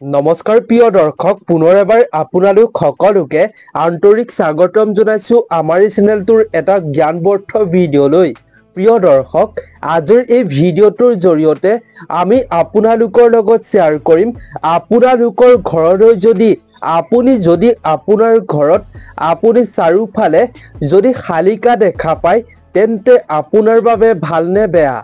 নমস্কাৰ প্ৰিয় দৰ্শক, পুনৰ এবাৰ আপোনালোক সকলোকে আন্তৰিক স্বাগতম জনাইছো আমাৰ এই চেনেলটোৰ এটা জ্ঞানবৰ্ধক ভিডিঅ'লৈ। প্ৰিয় দৰ্শক, আজিৰ এই ভিডিঅ'টোৰ জৰিয়তে আমি আপোনালোকৰ লগত শ্বেয়াৰ কৰিম আপোনালোকৰ ঘৰলৈ যদি আপোনাৰ ঘৰত আপুনি চাৰিওফালে যদি শালিকা দেখা পায় তেন্তে আপোনাৰ বাবে ভাল নে বেয়া।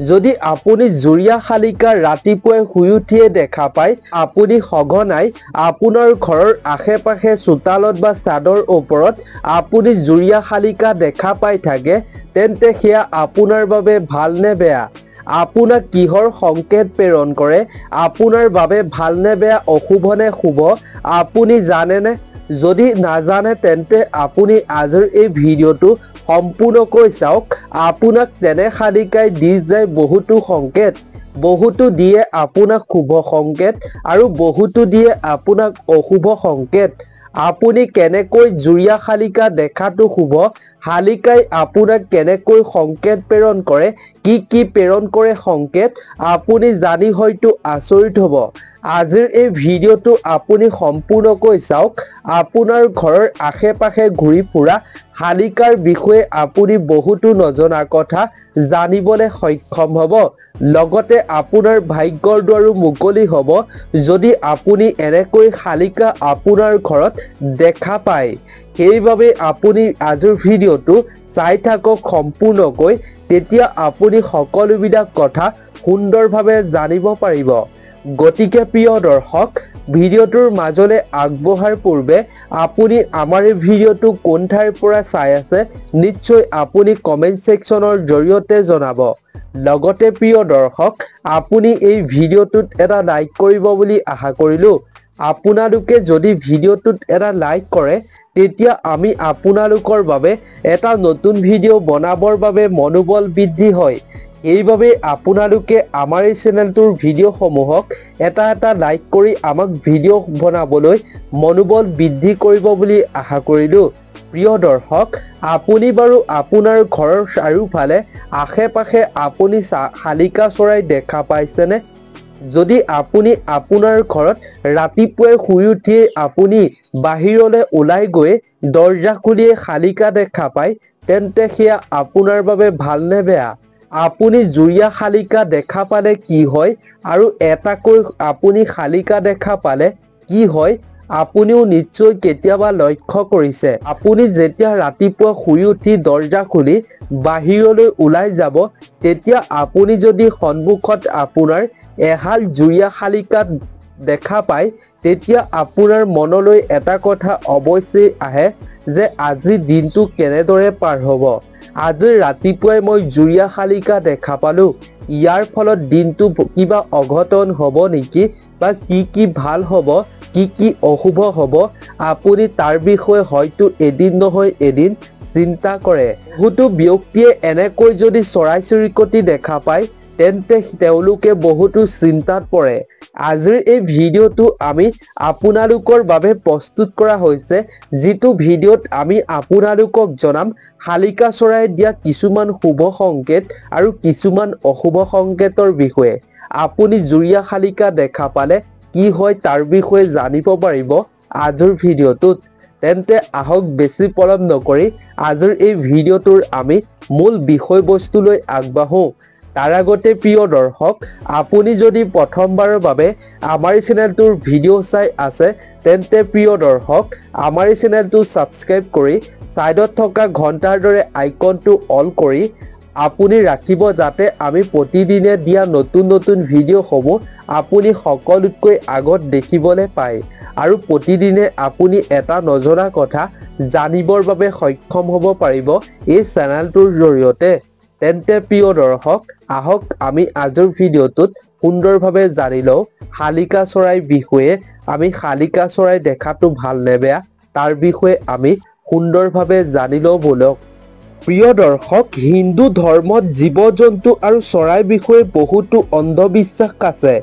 যদি আপুনি জুৰীয়া শালিকা ৰাতিপুৱাই শুই উঠিয়ে দেখা পায়, আপুনি সঘনাই আপোনাৰ ঘৰৰ আশে-পাশে চোতালত বা ছাদৰ ওপৰত আপুনি জুৰীয়া শালিকা দেখা পাই থাকে, তেন্তে সেয়া আপোনাৰ বাবে ভাল নে বেয়া। আপোনাক কিহৰ সংকেত প্ৰেৰণ কৰে, আপোনাৰ বাবে ভাল নে বেয়া, অশুভ নে শুভ, আপুনি জানেনে? যদি নাজানে তেন্তে আপুনি আজিৰ এই ভিডিঅ'টো সম্পূৰ্ণকৈ চাওক। আপোনাক তেনে শালিকাই দি যায় বহুতো সংকেত, বহুতো দিয়ে আপোনাক শুভ সংকেত আৰু বহুতো দিয়ে আপোনাক অশুভ সংকেত। আপুনি কেনেকৈ জুৰীয়া শালিকা দেখাটো শুভ, শালিকাই আপোনাক কেনেকৈ সংকেত প্ৰেৰণ কৰে, কি প্ৰেৰণ কৰে সংকেত, আপুনি জানি হয়তো আচৰিত হ'ব। আজিৰ এই ভিডিঅ'টো আপুনি সম্পূৰ্ণকৈ চাওক। আপোনাৰ ঘৰৰ আশে-পাশে ঘূৰি ফুৰা শালিকাৰ বিষয়ে আপুনি বহুতো নজনা কথা জানিবলৈ সক্ষম হ'ব। লগতে আপোনাৰ ভাগ্যৰ দুৱাৰো মুকলি হ'ব যদি আপুনি এনেকৈ শালিকা আপোনাৰ ঘৰত দেখা পায়। সেইবাবে আপুনি আজিৰ ভিডিঅ'টো চাই থাকক সম্পূৰ্ণকৈ, তেতিয়া আপুনি সকলোবিলাক কথা সুন্দৰভাৱে জানিব পাৰিব। গতিকে প্ৰিয় দৰ্শক, ভিডিঅ'টোৰ মাজলৈ আগবঢ়াৰ পূৰ্বে আপুনি আমাৰ এই ভিডিঅ'টো কোন ঠাইৰ পৰা চাই আছে নিশ্চয় আপুনি কমেণ্ট ছেকশ্যনৰ জৰিয়তে জনাব। লগতে প্ৰিয় দৰ্শক, আপুনি এই ভিডিঅ'টোত এটা লাইক কৰিব বুলি আশা কৰিলোঁ। আপোনালোকে যদি ভিডিঅ'টোত এটা লাইক কৰে তেতিয়া আমি আপোনালোকৰ বাবে এটা নতুন ভিডিঅ' বনাবৰ বাবে মনোবল বৃদ্ধি হয়। সেইবাবে আপোনালোকে আমাৰ এই চেনেলটোৰ ভিডিঅ'সমূহক এটা লাইক কৰি আমাক ভিডিঅ' বনাবলৈ মনোবল বৃদ্ধি কৰিব বুলি আশা কৰিলোঁ। প্ৰিয় দৰ্শক, আপুনি বাৰু আপোনাৰ ঘৰৰ চাৰিওফালে আশে-পাশে আপুনি শালিকা চৰাই দেখা পাইছেনে? যদি আপুনি আপোনাৰ ঘৰত ৰাতিপুৱাই শুই উঠিয়ে আপুনি বাহিৰলৈ ওলাই গৈ দৰ্জা খুলিয়ে শালিকা দেখা পায়, তেন্তে সেয়া আপোনাৰ বাবে ভাল নে বেয়া। আপুনি জুৰীয়া শালিকা দেখা পালে কি হয় আৰু এটাকৈ আপুনি শালিকা দেখা পালে কি হয়, আপুনিও নিশ্চয় কেতিয়াবা লক্ষ্য কৰিছে। আপুনি যেতিয়া ৰাতিপুৱা শুই উঠি দৰ্জা খুলি বাহিৰলৈ ওলাই যাব, তেতিয়া আপুনি যদি সন্মুখত আপোনাৰ এহাল জুৰীয়া শালিকা দেখা পায়, তেতিয়া আপোনাৰ মনলৈ এটা কথা অৱশ্যেই আহে যে আজিৰ দিনটো কেনেদৰে পাৰ হ'ব। আজি ৰাতিপুৱাই মই জুৰীয়া শালিকা দেখা পালোঁ, ইয়াৰ ফলত দিনটো কিবা অঘটন হ'ব নেকি, বা কি ভাল হ'ব, কি অশুভ হ'ব, আপুনি তাৰ বিষয়ে হয়তো এদিন নহয় এদিন চিন্তা কৰে। বহুতো ব্যক্তিয়ে এনেকৈ যদি চৰাই-চিৰিকটি দেখা পায় তেন্তে তেওঁলোকে বহুতো চিন্তাত পৰে। আজিৰ এই ভিডিঅ'টো আমি আপোনালোকৰ বাবে প্ৰস্তুত কৰা হৈছে, যিটো ভিডিঅ'ত আমি আপোনালোকক জনাম শালিকা চৰাইয়ে দিয়া কিছুমান শুভ সংকেত আৰু কিছুমান অশুভ সংকেতৰ বিষয়ে। আপুনি জুৰীয়া শালিকা দেখা পালে কি হয় তাৰ বিষয়ে জানিব পাৰিব আজিৰ ভিডিঅ'টোত। তেন্তে আহক বেছি পলম নকৰি আজিৰ এই ভিডিঅ'টোৰ আমি মূল বিষয়বস্তুলৈ আগবাঢ়ো। তাৰ আগতে প্ৰিয় দৰ্শক, আপুনি যদি প্ৰথমবাৰৰ বাবে আমাৰ এই চেনেলটোৰ ভিডিঅ' চাই আছে তেন্তে প্ৰিয় দৰ্শক, আমাৰ এই চেনেলটো ছাবস্ক্ৰাইব কৰি ছাইডত থকা ঘণ্টাৰ দৰে আইকনটো অল কৰি আপুনি ৰাখিব, যাতে আমি প্ৰতিদিনে দিয়া নতুন ভিডিঅ'সমূহ আপুনি সকলোতকৈ আগত দেখিবলৈ পায় আৰু প্ৰতিদিনে আপুনি এটা নজনা কথা জানিবৰ বাবে সক্ষম হ'ব পাৰিব এই চেনেলটোৰ জৰিয়তে। তেন্তে প্ৰিয় দৰ্শক, আহক আমি আজিৰ ভিডিঅ'টোত সুন্দৰভাৱে জানি লওঁ শালিকা চৰাইৰ বিষয়ে। আমি শালিকা চৰাই দেখাটো ভাল নে বেয়া তাৰ বিষয়ে আমি সুন্দৰভাৱে জানি লওঁ বলক। প্ৰিয় দৰ্শক, হিন্দু ধৰ্মত জীৱ-জন্তু আৰু চৰাইৰ বিষয়ে বহুতো অন্ধবিশ্বাস আছে,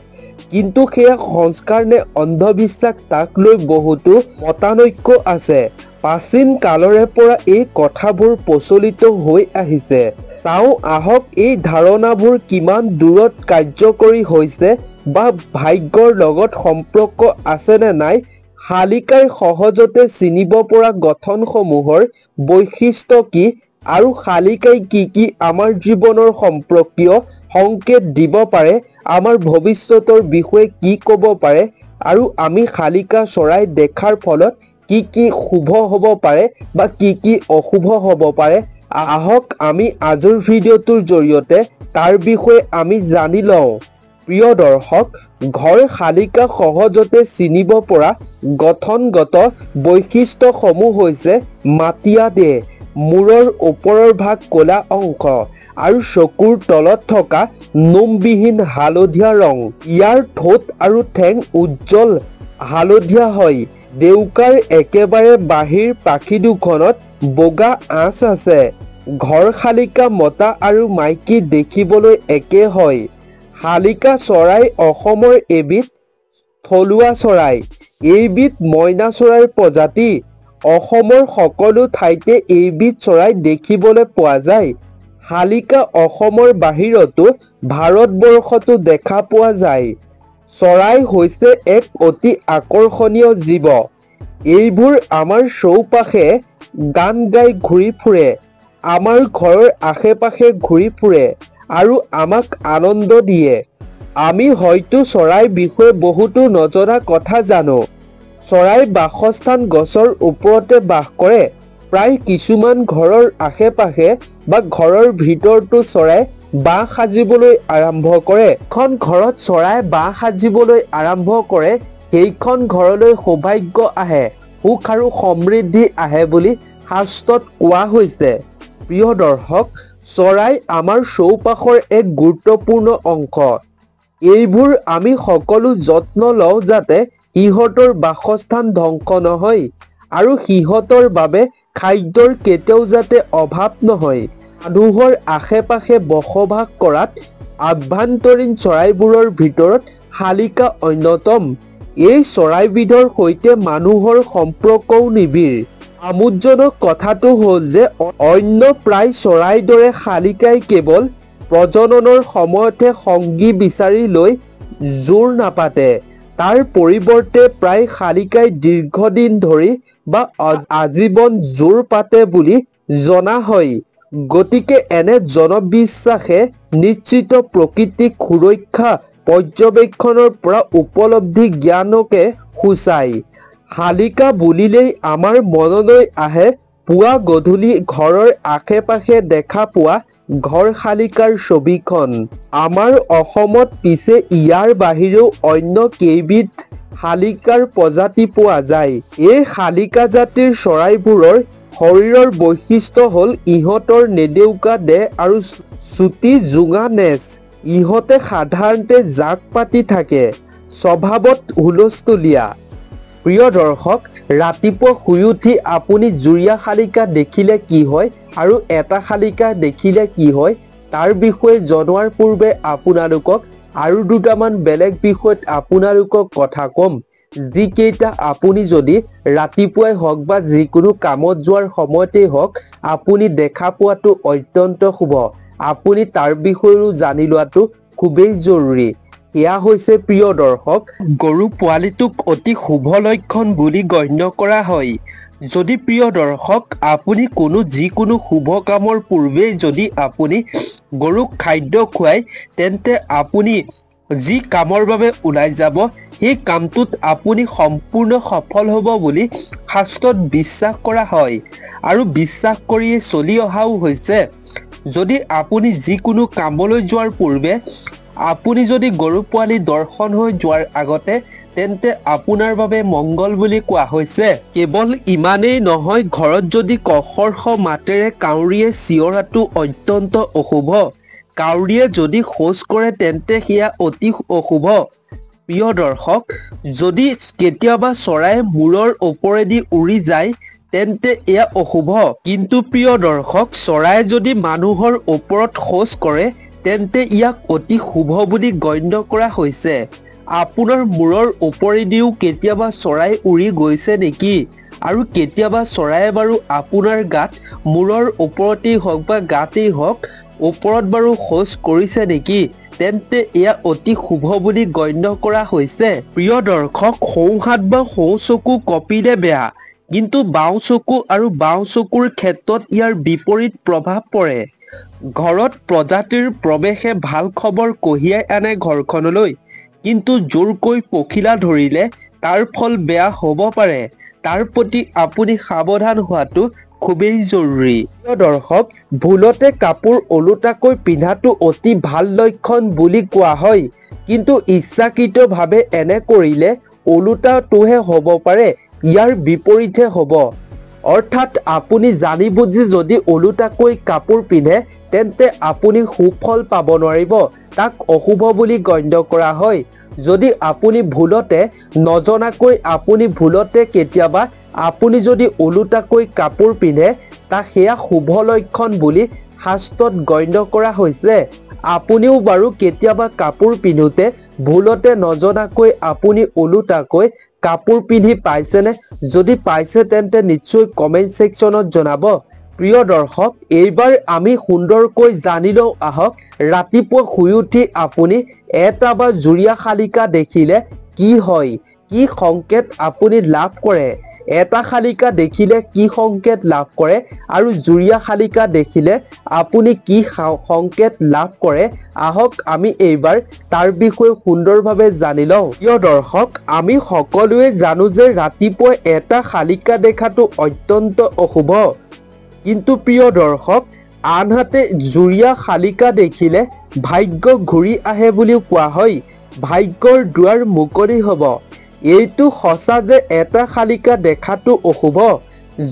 কিন্তু সেয়া সংস্কাৰ নে অন্ধবিশ্বাস তাক লৈ বহুতো মতানৈক্য আছে। প্ৰাচীন কালৰে পৰা এই কথাবোৰ প্ৰচলিত হৈ আহিছে। চাওঁ আহক এই ধাৰণাবোৰ কিমান দূৰত কাৰ্যকৰী হৈছে বা ভাগ্যৰ লগত সম্পৰ্ক আছে নে নাই। শালিকাই সহজতে চিনিব পৰা গঠনসমূহৰ বৈশিষ্ট্য কি আৰু শালিকাই কি আমাৰ জীৱনৰ সম্পৰ্কীয় সংকেত দিব পাৰে, আমাৰ ভৱিষ্যতৰ বিষয়ে কি ক'ব পাৰে আৰু আমি শালিকা চৰাই দেখাৰ ফলত কি শুভ হ'ব পাৰে বা কি অশুভ হ'ব পাৰে। আহক আমি আজিৰ ভিডিঅ'টোৰ জৰিয়তে তাৰ বিষয়ে আমি জানি লওঁ। প্ৰিয় দৰ্শক, ঘৰ শালিকা সহজতে চিনিব পৰা গঠনগত বৈশিষ্ট্যসমূহ হৈছে মাটিয়া দেহ, মূৰৰ ওপৰৰ ভাগ ক'লা অংশ আৰু চকুৰ তলত থকা নোমবিহীন হালধীয়া ৰং। ইয়াৰ ঠোঁট আৰু ঠেং উজ্জ্বল হালধীয়া হয়। ডেউকাৰ একেবাৰে বাহিৰ পাখি দুখনত বগা আঁচ আছে। ঘৰ শালিকা মতা আৰু মাইকী দেখিবলৈ একে হয়। শালিকা চৰাই অসমৰ এবিধ থলুৱা চৰাই। এইবিধ মইনা চৰাইৰ প্ৰজাতি। অসমৰ সকলো ঠাইতে এইবিধ চৰাই দেখিবলৈ পোৱা যায়। শালিকা অসমৰ বাহিৰতো ভাৰতবৰ্ষতো দেখা পোৱা যায়। চৰাই হৈছে এক অতি আকৰ্ষণীয় জীৱ। এইবোৰ আমাৰ চৌপাশে গান গাই ঘূৰি ফুৰে, আমাৰ ঘৰৰ আশে-পাশে ঘূৰি ফুৰে আৰু আমাক আনন্দ দিয়ে। আমি হয়তো চৰাইৰ বিষয়ে বহুতো নজনা কথা জানো। চৰাইৰ বাসস্থান গছৰ ওপৰতে বাস কৰে। প্ৰায় কিছুমান ঘৰৰ আশে-পাশে বা ঘৰৰ ভিতৰতো চৰাই বাঁহ সাজিবলৈ আৰম্ভ কৰে। এখন ঘৰত চৰাই বাঁহ সাজিবলৈ আৰম্ভ কৰে, সেইখন ঘৰলৈ সৌভাগ্য আহে, সুখ আৰু সমৃদ্ধি আহে বুলি শাস্ত্ৰত কোৱা হৈছে। প্ৰিয় দৰ্শক, চৰাই আমাৰ চৌপাশৰ এক গুৰুত্বপূৰ্ণ অংশ। এইবোৰ আমি সকলো যত্ন লওঁ যাতে সিহঁতৰ বাসস্থান ধ্বংস নহয় আৰু সিহঁতৰ বাবে খাদ্যৰ কেতিয়াও যাতে অভাৱ নহয়। মানুহৰ আশে-পাশে বসবাস কৰাত আভ্যন্তৰীণ চৰাইবোৰৰ ভিতৰত শালিকা অন্যতম। এই চৰাইবিধৰ সৈতে মানুহৰ সম্পৰ্কও নিবিড়। আমোদজনক কথাটো হ'ল যে অন্য প্ৰায় চৰাইৰ দৰে শালিকাই কেৱল প্ৰজননৰ সময়তহে সংগী বিচাৰি লৈ জোৰ নাপাতে। তাৰ পৰিৱৰ্তে প্ৰায় শালিকাই দীৰ্ঘদিন ধৰি বা আজীৱন জোৰ পাতে বুলি জনা হয়। গতিকে এনে জনবিশ্বাসে নিশ্চিত প্ৰাকৃতিক সুৰক্ষা পৰ্যবেক্ষণৰ পৰা উপলব্ধি জ্ঞানকে সূচায়। শালিকা বুলিলেই আমাৰ মনলৈ আহে পুৱা গধূলি ঘৰৰ আশে-পাশে দেখা পোৱা ঘৰ শালিকাৰ ছবিখন। আমাৰ অসমত পিছে ইয়াৰ বাহিৰেও অন্য কেইবিধ শালিকাৰ প্ৰজাতি পোৱা যায়। এই শালিকা জাতিৰ চৰাইবোৰৰ শৰীৰৰ বৈশিষ্ট্য হ'ল ইহঁতৰ নেদেউকা দেহ আৰু চুটি জোঙা নেজ। ইহঁতে সাধাৰণতে জাক পাতি থাকে, স্বভাৱত হুলস্থুলীয়া। প্ৰিয় দৰ্শক, ৰাতিপুৱা শুই উঠি আপুনি যুৰীয়া শালিকা দেখিলে কি হয় আৰু এটা শালিকা দেখিলে কি হয় তাৰ বিষয়ে জনোৱাৰ পূৰ্বে আপোনালোকক আৰু দুটামান বেলেগ বিষয়ত আপোনালোকক কথা ক'ম, যিকেইটা আপুনি যদি ৰাতিপুৱাই হওক বা যিকোনো কামত যোৱাৰ সময়তেই হওক আপুনি দেখা পোৱাটো অত্যন্ত শুভ। আপুনি তাৰ বিষয়েও জানি লোৱাটো খুবেই জৰুৰী। সেয়া হৈছে প্ৰিয় দৰ্শক, গৰু পোৱালিটোক অতি শুভ লক্ষণ বুলি গণ্য কৰা হয়। যদি প্ৰিয় দৰ্শক আপুনি যিকোনো শুভ কামৰ পূৰ্বেই যদি আপুনি গৰুক খাদ্য খুৱায়, তেন্তে আপুনি যি কামৰ বাবে ওলাই যাব সেই কামটোত আপুনি সম্পূৰ্ণ সফল হ'ব বুলি শাস্ত্ৰত বিশ্বাস কৰা হয় আৰু বিশ্বাস কৰিয়ে চলি অহাও হৈছে। যদি আপুনি যিকোনো কামলৈ যোৱাৰ পূৰ্বে আপুনি যদি গৰু পোৱালি দৰ্শন হৈ যোৱাৰ আগতে তেন্তে আপোনাৰ বাবে মংগল বুলি কোৱা হৈছে। কেৱল ইমানেই নহয়, ঘৰত যদি কৰ্কশ মাতেৰে কাউৰীয়ে চিঞৰাটো অত্যন্ত অশুভ। কাউৰীয়ে যদি শৌচ কৰে তেন্তে সেয়া অতি অশুভ। প্ৰিয় দৰ্শক, যদি কেতিয়াবা চৰাই মূৰৰ ওপৰেদি উৰি যায় তেন্তে এয়া অশুভ। কিন্তু প্ৰিয় দৰ্শক, চৰাই যদি মানুহৰ ওপৰত শৌচ কৰে তেন্তে ইয়াক অতি শুভ বুলি গণ্য কৰা হৈছে। আপোনাৰ মূৰৰ ওপৰেদিও কেতিয়াবা চৰাই উৰি গৈছে নেকি? আৰু কেতিয়াবা চৰায়ে বাৰু আপোনাৰ গাত মূৰৰ ওপৰতেই হওক বা গাতেই হওক ওপৰত বাৰু শৌচ কৰিছে নেকি তেন্তে এয়া অতি শুভ বুলি গণ্য কৰা হৈছে। প্ৰিয় দৰ্শক, সোঁহাত বা সোঁ চকু কঁপিলে বেয়া, কিন্তু বাওঁ চকু আৰু বাওঁ চকুৰ ক্ষেত্ৰত ইয়াৰ বিপৰীত প্ৰভাৱ পৰে। ঘৰত প্ৰজাতিৰ প্ৰৱেশে ভাল খবৰ কঢ়িয়াই আনে ঘৰখনলৈ, কিন্তু জোৰকৈ পখিলা ধৰিলে তাৰ ফল বেয়া হ'ব পাৰে। তাৰ প্ৰতি আপুনি সাৱধান হোৱাটো খুবেই জৰুৰী। প্ৰিয় দৰ্শক, ভুলতে কাপোৰ ওলোটাকৈ পিন্ধাটো অতি ভাল লক্ষণ বুলি কোৱা হয়, কিন্তু ইচ্ছাকৃতভাৱে এনে কৰিলে ওলোটাটোহে হ'ব পাৰে, ইয়াৰ বিপৰীতহে হ'ব। অৰ্থাৎ আপুনি জানি বুজি যদি ওলোটাকৈ কাপোৰ পিন্ধে তেন্তে আপুনি সুফল পাব নোৱাৰিব, তাক অশুভ বুলি গণ্য কৰা হয়। যদি আপুনি ভুলতে কেতিয়াবা আপুনি যদি ওলোটাকৈ কাপোৰ পিন্ধে তাক সেয়া শুভ লক্ষণ বুলি শাস্ত্ৰত গণ্য কৰা হৈছে। আপুনিও বাৰু কেতিয়াবা কাপোৰ পিন্ধোতে ভুলতে নজনাকৈ আপুনি ওলোটাকৈ কাপোৰ পিন্ধি পাইছেনে? যদি পাইছে তেন্তে নিশ্চয় কমেণ্ট ছেকশ্যনত জনাব। প্ৰিয় দৰ্শক, এইবাৰ আমি সুন্দৰকৈ জানি লওঁ আহক, ৰাতিপুৱা শুই উঠি আপুনি এটা বা জুৰীয়া শালিকা দেখিলে কি হয়, কি সংকেত আপুনি লাভ কৰে। এটা শালিকা দেখিলে কি সংকেত লাভ কৰে আৰু জুৰীয়া শালিকা দেখিলে আপুনি কি সংকেত লাভ কৰে, আহক আমি এইবাৰ তাৰ বিষয়ে সুন্দৰভাৱে জানি লওঁ। প্ৰিয় দৰ্শক, আমি সকলোৱে জানো যে ৰাতিপুৱা এটা শালিকা দেখাটো অত্যন্ত অশুভ, কিন্তু প্ৰিয় দৰ্শক, আনহাতে জুৰীয়া শালিকা দেখিলে ভাগ্য ঘূৰি আহে বুলিও কোৱা হয়, ভাগ্যৰ দুৱাৰ মুকলি হ'ব। এইটো সঁচা যে এটা শালিকা দেখাটো অশুভ,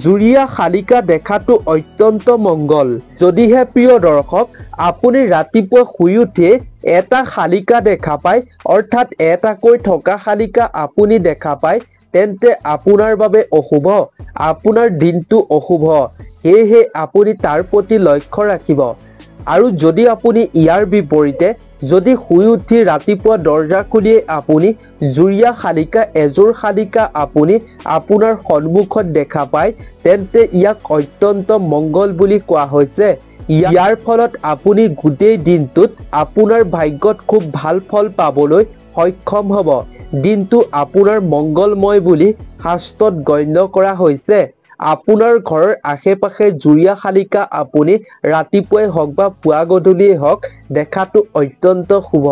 জুৰীয়া শালিকা দেখাটো অত্যন্ত মংগল। যদিহে প্ৰিয় দৰ্শক আপুনি ৰাতিপুৱা শুই উঠিয়ে এটা শালিকা দেখা পায়, অৰ্থাৎ এটাকৈ থকা শালিকা আপুনি দেখা পায়, তেন্তে আপোনাৰ বাবে অশুভ, আপোনাৰ দিনটো অশুভ। সেয়েহে আপুনি তাৰ প্ৰতি লক্ষ্য ৰাখিব। আৰু যদি আপুনি ইয়াৰ বিপৰীতে যদি শুই উঠি ৰাতিপুৱা দৰ্জা খুলিয়ে আপুনি জুৰীয়া শালিকা এযোৰ শালিকা আপুনি আপোনাৰ সন্মুখত দেখা পায়, তেন্তে ইয়াক অত্যন্ত মংগল বুলি কোৱা হৈছে। ইয়াৰ ফলত আপুনি গোটেই দিনটোত আপোনাৰ ভাগ্যত খুব ভাল ফল পাবলৈ সক্ষম হ'ব। দিনটো আপোনাৰ মংগলময় বুলি শাস্ত্ৰত গণ্য কৰা হৈছে। আপোনাৰ ঘৰৰ আশে পাশে জুৰীয়া শালিকা আপুনি ৰাতিপুৱাই হওক বা পুৱা গধূলিয়েই হওক দেখাটো অত্যন্ত শুভ।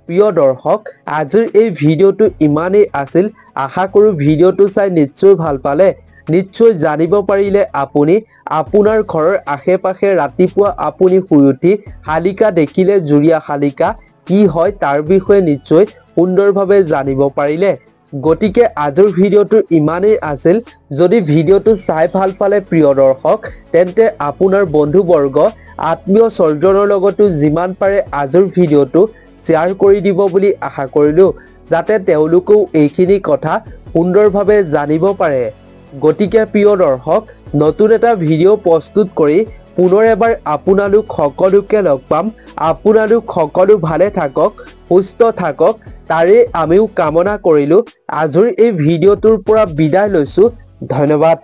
প্ৰিয় দৰ্শক, আজিৰ এই ভিডিঅ'টো ইমানেই আছিল। আশা কৰোঁ ভিডিঅ'টো চাই নিশ্চয় ভাল পালে। নিশ্চয় জানিব পাৰিলে আপুনি আপোনাৰ ঘৰৰ আশে পাশে ৰাতিপুৱা আপুনি শুই উঠি শালিকা দেখিলে জুৰীয়া শালিকা কি হয় তাৰ বিষয়ে নিশ্চয় সুন্দৰভাৱে জানিব পাৰিলে। গতিকে আজিৰ ভিডিঅ'টো ইমানেই আছিল। যদি ভিডিঅ'টো চাই ভাল পালে প্ৰিয় দৰ্শক, তেন্তে আপোনাৰ বন্ধুবৰ্গ আত্মীয় স্বজনৰ লগতো যিমান পাৰে আজিৰ ভিডিঅ'টো শ্বেয়াৰ কৰি দিব বুলি আশা কৰিলোঁ, যাতে তেওঁলোকেও এইখিনি কথা সুন্দৰভাৱে জানিব পাৰে। গতিকে প্ৰিয় দৰ্শক, নতুন এটা ভিডিঅ' প্ৰস্তুত কৰি পুনৰ এবাৰ আপোনালোক সকলোকে লগ পাম। আপোনালোক সকলো ভালে থাকক, সুস্থ থাকক, তাৰে আমিও কামনা কৰিলোঁ। আজিৰ এই ভিডিঅ'টোৰ পৰা বিদায় লৈছোঁ। ধন্যবাদ।